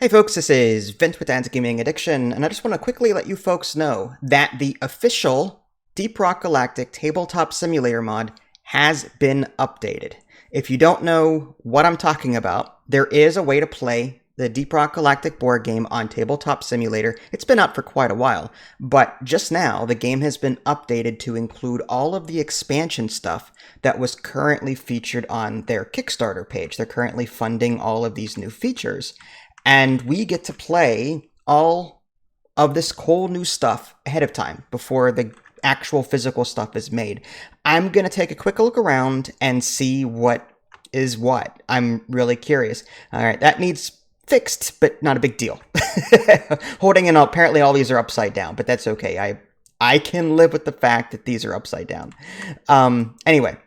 Hey folks, this is Vint with Anti-Gaming Addiction, and I just want to quickly let you folks know that the official Deep Rock Galactic Tabletop Simulator mod has been updated. If you don't know what I'm talking about, there is a way to play the Deep Rock Galactic board game on Tabletop Simulator. It's been out for quite a while, but just now the game has been updated to include all of the expansion stuff that was currently featured on their Kickstarter page. They're currently funding all of these new features. And we get to play all of this cool new stuff ahead of time before the actual physical stuff is made. I'm going to take a quick look around and see what is what. I'm really curious. All right, that needs fixed, but not a big deal. Holding in, apparently all these are upside down, but that's okay. I can live with the fact that these are upside down. Anyway.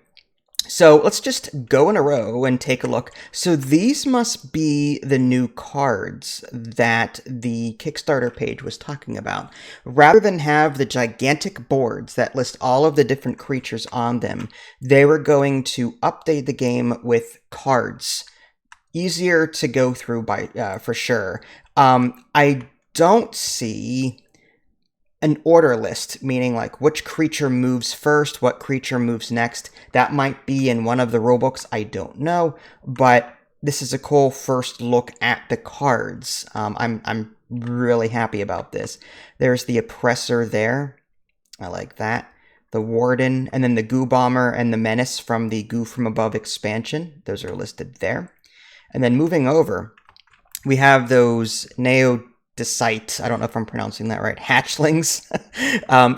So let's just go in a row and take a look. So these must be the new cards that the Kickstarter page was talking about. Rather than have the gigantic boards that list all of the different creatures on them, they were going to update the game with cards. Easier to go through for sure. I don't see an order list, meaning like which creature moves first, what creature moves next. That might be in one of the rulebooks, I don't know, but this is a cool first look at the cards. I'm really happy about this. There's the Oppressor there. I like that. The Warden, and then the Goo Bomber and the Menace from the Goo From Above expansion. Those are listed there. And then moving over, we have those Neodicite, I don't know if I'm pronouncing that right, hatchlings.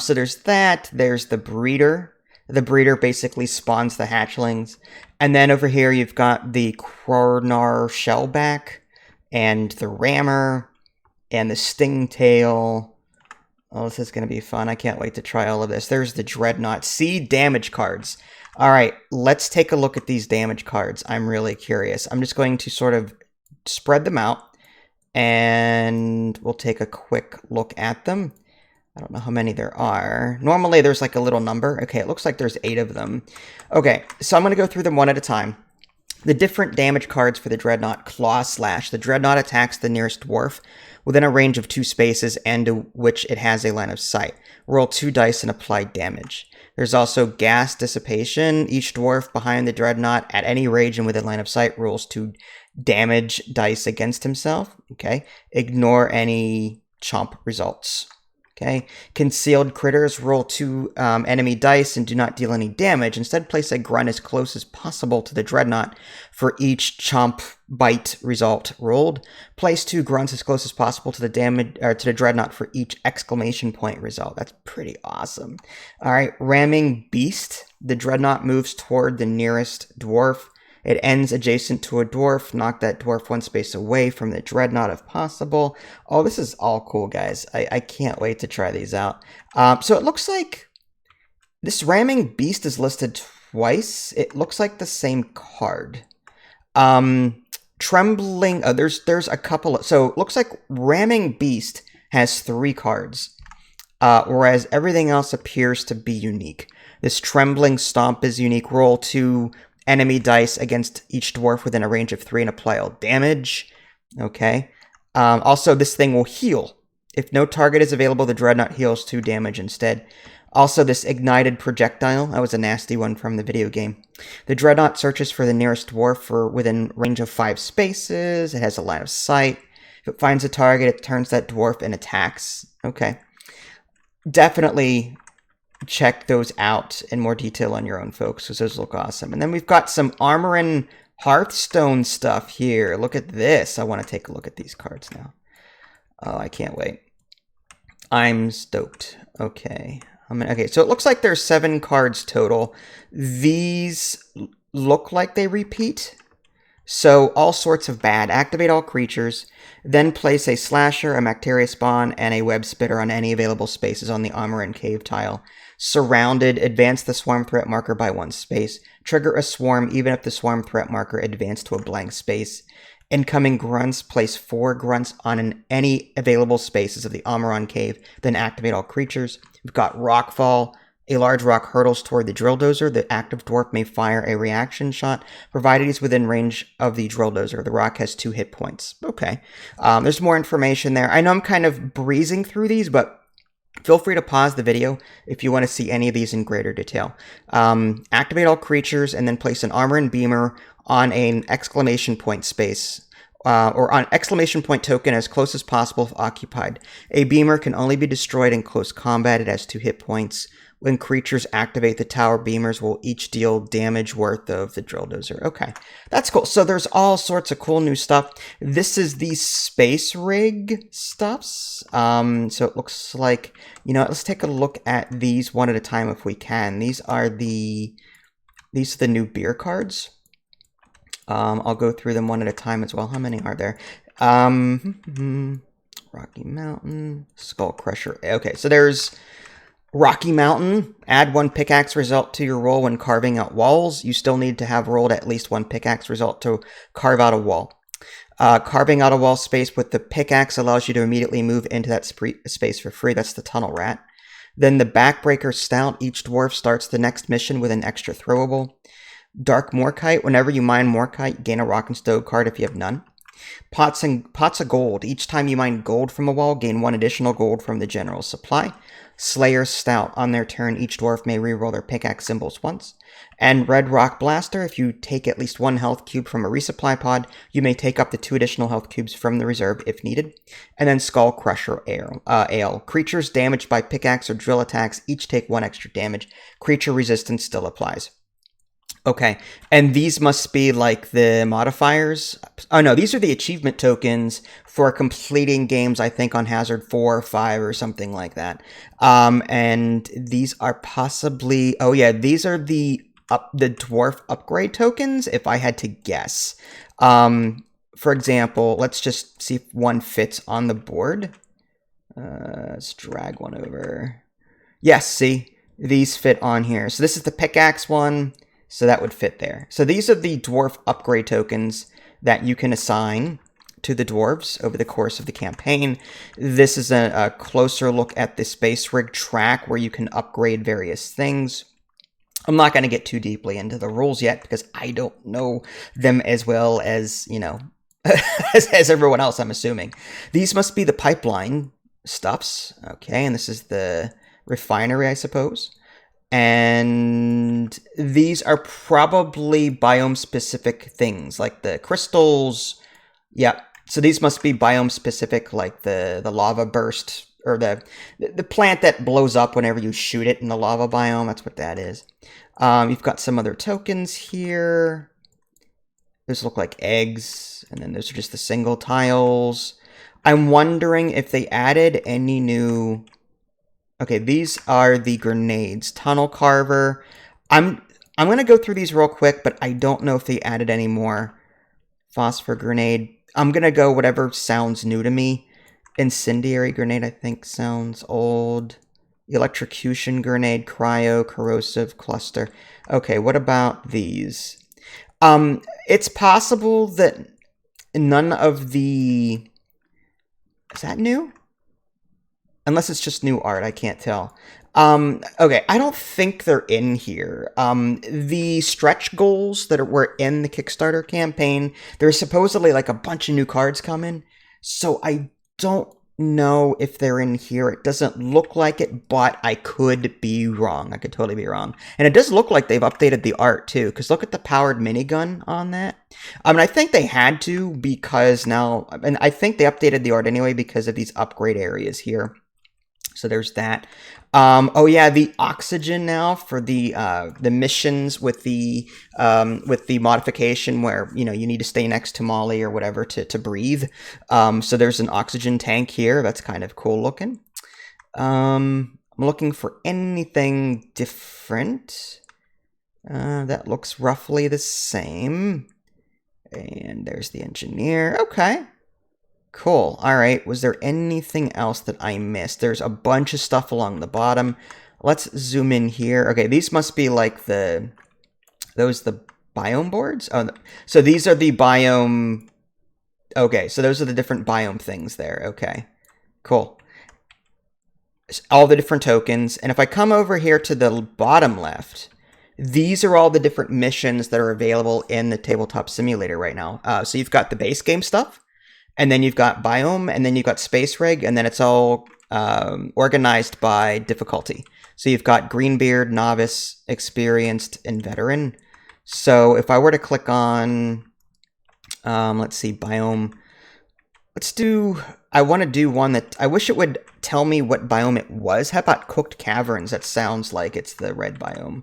So there's that. There's the Breeder. The Breeder basically spawns the hatchlings. And then over here you've got the Kronar Shellback, and the Rammer, and the Stingtail. Oh, this is going to be fun. I can't wait to try all of this. There's the Dreadnought. See, damage cards. All right, let's take a look at these damage cards. I'm really curious. I'm just going to sort of spread them out, and we'll take a quick look at them. I don't know how many there are. Normally there's like a little number. Okay, it looks like there's 8 of them. Okay, so I'm going to go through them one at a time. The different damage cards for the Dreadnought: Claw Slash. The Dreadnought attacks the nearest dwarf within a range of 2 spaces and to which it has a line of sight. Roll 2 dice and apply damage. There's also Gas Dissipation. Each dwarf behind the Dreadnought at any range and within line of sight rolls 2 damage dice against himself. Okay. Ignore any chomp results. Okay. Concealed Critters. Roll 2 enemy dice and do not deal any damage. Instead, place a grunt as close as possible to the Dreadnought for each chomp bite result rolled. Place 2 grunts as close as possible to the Dreadnought for each exclamation point result. That's pretty awesome. All right. Ramming Beast. The Dreadnought moves toward the nearest dwarf. It ends adjacent to a dwarf. Knock that dwarf 1 space away from the Dreadnought if possible. Oh, this is all cool, guys. I can't wait to try these out. So it looks like this Ramming Beast is listed twice. It looks like the same card. Trembling, there's a couple. So it looks like Ramming Beast has 3 cards, whereas everything else appears to be unique. This Trembling Stomp is unique. Roll 2 enemy dice against each dwarf within a range of 3 and apply all damage. Okay. Also, this thing will heal. If no target is available, the Dreadnought heals 2 damage instead. Also, this Ignited Projectile. That was a nasty one from the video game. The Dreadnought searches for the nearest dwarf for within range of 5 spaces. It has a line of sight. If it finds a target, it turns that dwarf and attacks. Okay. Definitely check those out in more detail on your own, folks, because those look awesome. And then we've got some Armor and Hearthstone stuff here. Look at this. I want to take a look at these cards now. Oh, I can't wait. I'm stoked. Okay. Okay, so it looks like there's 7 cards total. These look like they repeat. So all sorts of bad. Activate all creatures. Then place a Slasher, a Macteria Spawn, and a Web Spitter on any available spaces on the Armor and Cave tile. Surrounded, advance the Swarm Threat marker by 1 space. Trigger a Swarm even if the Swarm Threat marker advanced to a blank space. Incoming grunts, place 4 grunts on any available spaces of the Armor on Cave, then activate all creatures. We've got Rockfall, a large rock hurtles toward the drill dozer, the active dwarf may fire a reaction shot, provided he's within range of the drill dozer. The rock has 2 hit points. Okay. There's more information there. I know I'm kind of breezing through these, but feel free to pause the video if you want to see any of these in greater detail. Activate all creatures and then place an armor and beamer on an exclamation point space. Or on exclamation point token as close as possible if occupied. A beamer can only be destroyed in close combat. It has 2 hit points. When creatures activate the tower, beamers will each deal damage worth of the drill dozer. Okay, that's cool. So there's all sorts of cool new stuff. This is the space rig stuffs. So it looks like, you know, let's take a look at these one at a time if we can. These are the new beer cards. I'll go through them one at a time as well. How many are there? Rocky Mountain, Skull Crusher. Okay, so there's Rocky Mountain. Add 1 pickaxe result to your roll when carving out walls. You still need to have rolled at least 1 pickaxe result to carve out a wall. Carving out a wall space with the pickaxe allows you to immediately move into that space for free. That's the Tunnel Rat. Then the Backbreaker Stout. Each dwarf starts the next mission with an extra throwable. Dark Morkite. Whenever you mine Morkite, gain a Rock and Stone card if you have none. Pots of Gold. Each time you mine gold from a wall, gain 1 additional gold from the general supply. Slayer Stout. On their turn, each dwarf may reroll their pickaxe symbols once. And Red Rock Blaster. If you take at least 1 health cube from a resupply pod, you may take up to 2 additional health cubes from the reserve if needed. And then Skull Crusher Ale. Creatures damaged by pickaxe or drill attacks each take 1 extra damage. Creature resistance still applies. Okay, and these must be like the modifiers. Oh no, these are the achievement tokens for completing games, I think, on Hazard 4 or 5 or something like that. And these are possibly, oh yeah, these are the dwarf upgrade tokens, if I had to guess. For example, let's just see if one fits on the board. Let's drag one over. Yes, see, these fit on here. So this is the pickaxe one. So that would fit there. So these are the dwarf upgrade tokens that you can assign to the dwarves over the course of the campaign. This is a closer look at the space rig track where you can upgrade various things. I'm not going to get too deeply into the rules yet because I don't know them as well as, you know, as everyone else, I'm assuming. These must be the pipeline stuffs. Okay, and this is the refinery, I suppose. And these are probably biome-specific things, like the crystals. Yeah, so these must be biome-specific, like the lava burst, or the plant that blows up whenever you shoot it in the lava biome. That's what that is. You've got some other tokens here. Those look like eggs, and then those are just the single tiles. I'm wondering if they added any new... Okay, these are the grenades. Tunnel Carver. I'm going to go through these real quick, but I don't know if they added any more. Phosphor Grenade. I'm going to go whatever sounds new to me. Incendiary Grenade, I think, sounds old. Electrocution Grenade, Cryo, Corrosive Cluster. Okay, what about these? It's possible that none of the... Is that new? Unless it's just new art, I can't tell. Okay, I don't think they're in here. The stretch goals that were in the Kickstarter campaign, there's supposedly like a bunch of new cards coming. So I don't know if they're in here. It doesn't look like it, but I could be wrong. I could totally be wrong. And it does look like they've updated the art too, because look at the powered minigun on that. I mean, I think they had to because now, and I think they updated the art anyway because of these upgrade areas here. So there's that. Oh yeah, the oxygen now for the missions with the modification where, you know, you need to stay next to Molly or whatever to breathe. So there's an oxygen tank here. That's kind of cool looking. I'm looking for anything different. That looks roughly the same. And there's the engineer. Okay. Cool. All right. Was there anything else that I missed? There's a bunch of stuff along the bottom. Let's zoom in here. Okay, these must be like the biome boards? Oh, so these are the biome... Okay, so those are the different biome things there. Okay, cool. all the different tokens. And if I come over here to the bottom left, these are all the different missions that are available in the Tabletop Simulator right now. So you've got the base game stuff, and then you've got Biome, and then you've got Space Rig, and then it's all organized by difficulty. So you've got Greenbeard, Novice, Experienced, and Veteran. So if I were to click on, let's see, Biome, I want to do one that, I wish it would tell me what biome it was. How about Cooked Caverns? That sounds like it's the red biome.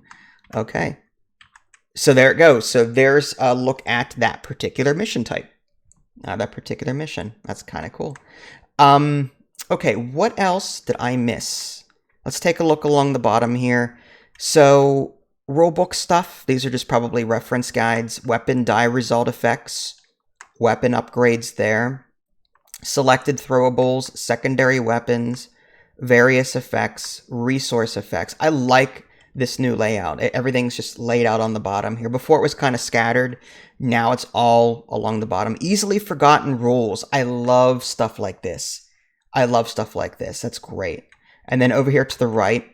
Okay. So there it goes. So there's a look at that particular mission type. That particular mission. That's kind of cool. Okay, what else did I miss? Let's take a look along the bottom here. So, rulebook stuff. These are just probably reference guides. Weapon die result effects. Weapon upgrades there. Selected throwables. Secondary weapons. Various effects. Resource effects. I like this new layout. Everything's just laid out on the bottom here. Before it was kind of scattered. Now it's all along the bottom. Easily forgotten rules. I love stuff like this. I love stuff like this. That's great. And then over here to the right.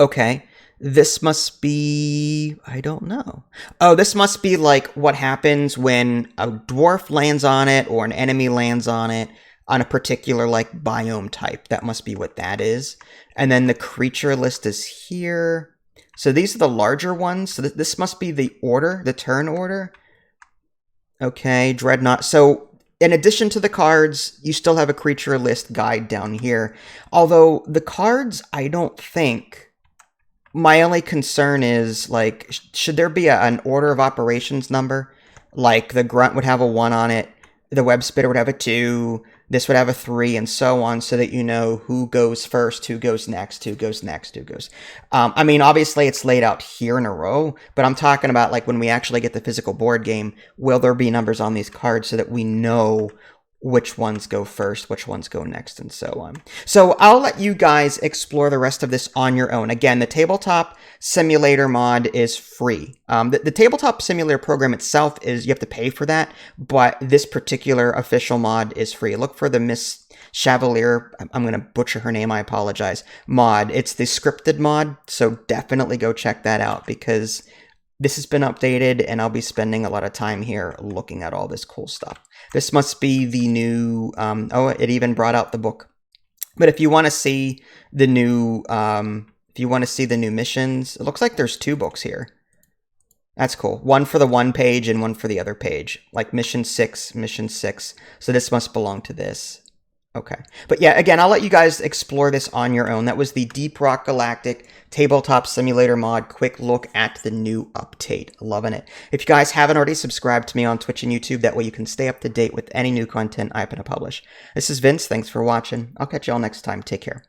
Okay. This must be, I don't know. Oh, this must be like what happens when a dwarf lands on it or an enemy lands on it on a particular like biome type. That must be what that is. And then the creature list is here. So these are the larger ones. So this must be the order, the turn order. Okay, Dreadnought. So in addition to the cards, you still have a creature list guide down here. Although the cards, I don't think... My only concern is, like, should there be an order of operations number? Like, the Grunt would have a 1 on it, the Web Spitter would have a 2, this would have a 3, and so on, so that you know who goes first, who goes next, who goes next, who goes... I mean, obviously, it's laid out here in a row, but I'm talking about, like, when we actually get the physical board game, will there be numbers on these cards so that we know which ones go first, which ones go next, and so on. So I'll let you guys explore the rest of this on your own. Again, the Tabletop Simulator mod is free. The Tabletop Simulator program itself is, you have to pay for that, but this particular official mod is free. Look for the Miss Chevalier, I'm going to butcher her name, I apologize, mod. It's the scripted mod, so definitely go check that out, because this has been updated, and I'll be spending a lot of time here looking at all this cool stuff. This must be the new... oh, it even brought out the book. But if you want to see the new... missions, it looks like there's 2 books here. That's cool. One for the one page and one for the other page. Like Mission 6, Mission 6. So this must belong to this. Okay. But yeah, again, I'll let you guys explore this on your own. That was the Deep Rock Galactic Tabletop Simulator mod. Quick look at the new update. Loving it. If you guys haven't already, subscribed to me on Twitch and YouTube. That way you can stay up to date with any new content I happen to publish. This is Vince. Thanks for watching. I'll catch you all next time. Take care.